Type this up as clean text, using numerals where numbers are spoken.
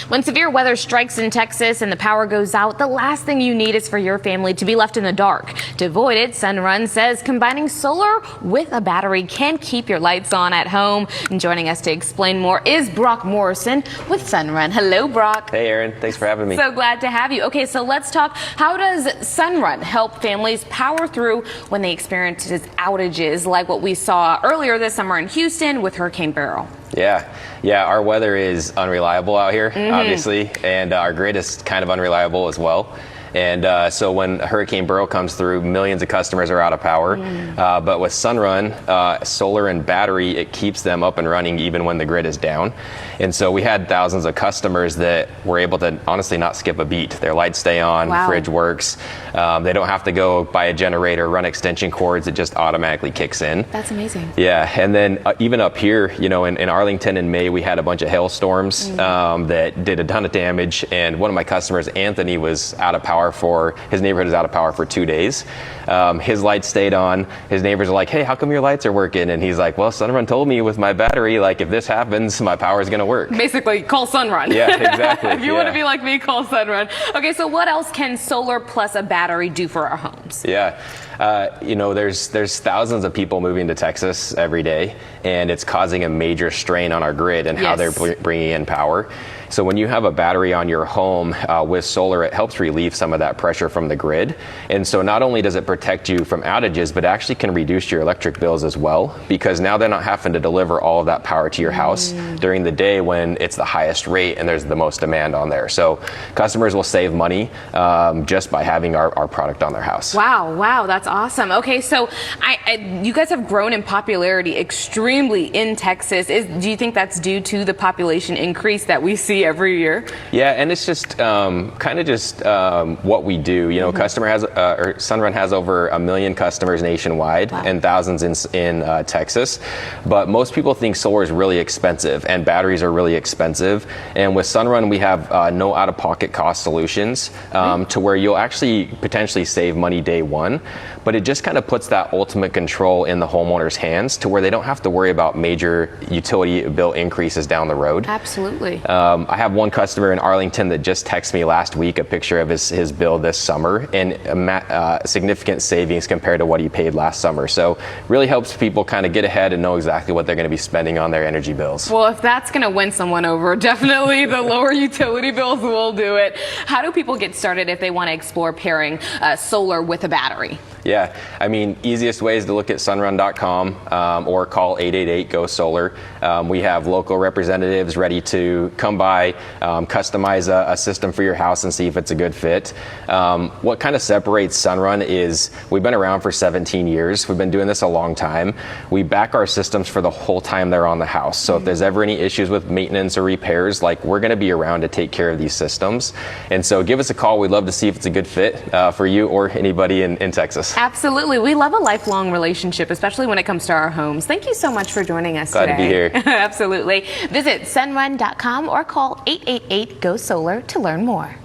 When severe weather strikes in Texas and the power goes out, the last thing you need is for your family to be left in the dark. To avoid it, Sunrun says combining solar with a battery can keep your lights on at home. And joining us to explain more is Brock Morrison with Sunrun. Hello, Brock. Hey, Erin. Thanks for having me. So glad to have you. Okay, so let's talk. How does Sunrun help families power through when they experience outages like what we saw earlier this summer in Houston with Hurricane Beryl? Yeah, our weather is unreliable out here, obviously, and our grid is kind of unreliable as well. And so when Hurricane Beryl comes through, millions of customers are out of power. But with Sunrun, solar and battery, it keeps them up and running even when the grid is down. And so we had thousands of customers that were able to honestly not skip a beat. Their lights stay on, fridge works. They don't have to go buy a generator, run extension cords. It just automatically kicks in. That's amazing. Yeah, and then even up here, you know, in Arlington in May, we had a bunch of hailstorms that did a ton of damage. And one of my customers, Anthony, was out of power his neighborhood is out of power for 2 days. His lights stayed on. His neighbors are like, hey, how come your lights are working? And he's like, well, Sunrun told me with my battery, like, if this happens, my power is going to work. Basically, call Sunrun. Yeah, exactly. If you want to be like me, call Sunrun. Okay, so what else can solar plus a battery do for our homes? Yeah. You know, there's thousands of people moving to Texas every day, and it's causing a major strain on our grid and how they're bringing in power. So when you have a battery on your home with solar, it helps relieve some of that pressure from the grid. And so not only does it protect you from outages, but actually can reduce your electric bills as well, because now they're not having to deliver all of that power to your house during the day when it's the highest rate and there's the most demand on there. So customers will save money just by having our product on their house. Wow, that's awesome. Okay, so you guys have grown in popularity extremely in Texas. Do you think that's due to the population increase that we see every year? Yeah, and it's just kind of just what we do. You know, Sunrun has over 1 million customers nationwide and thousands in Texas. But most people think solar is really expensive and batteries are really expensive. And with Sunrun, we have no out-of-pocket cost solutions to where you'll actually potentially save money day one. But it just kind of puts that ultimate control in the homeowner's hands to where they don't have to worry about major utility bill increases down the road. Absolutely. I have one customer in Arlington that just texted me last week a picture of his bill this summer and significant savings compared to what he paid last summer. So really helps people kind of get ahead and know exactly what they're going to be spending on their energy bills. Well, if that's going to win someone over, definitely the lower utility bills will do it. How do people get started if they want to explore pairing solar with a battery? Yeah, I mean, easiest way is to look at sunrun.com or call 888-GO-SOLAR. We have local representatives ready to come by, customize a system for your house and see if it's a good fit. What kind of separates Sunrun is we've been around for 17 years. We've been doing this a long time. We back our systems for the whole time they're on the house. So if there's ever any issues with maintenance or repairs, like, we're going to be around to take care of these systems. And so give us a call. We'd love to see if it's a good fit for you or anybody in Texas. Absolutely. We love a lifelong relationship, especially when it comes to our homes. Thank you so much for joining us today. Glad to be here. Absolutely. Visit sunrun.com or call 888-GO-SOLAR to learn more.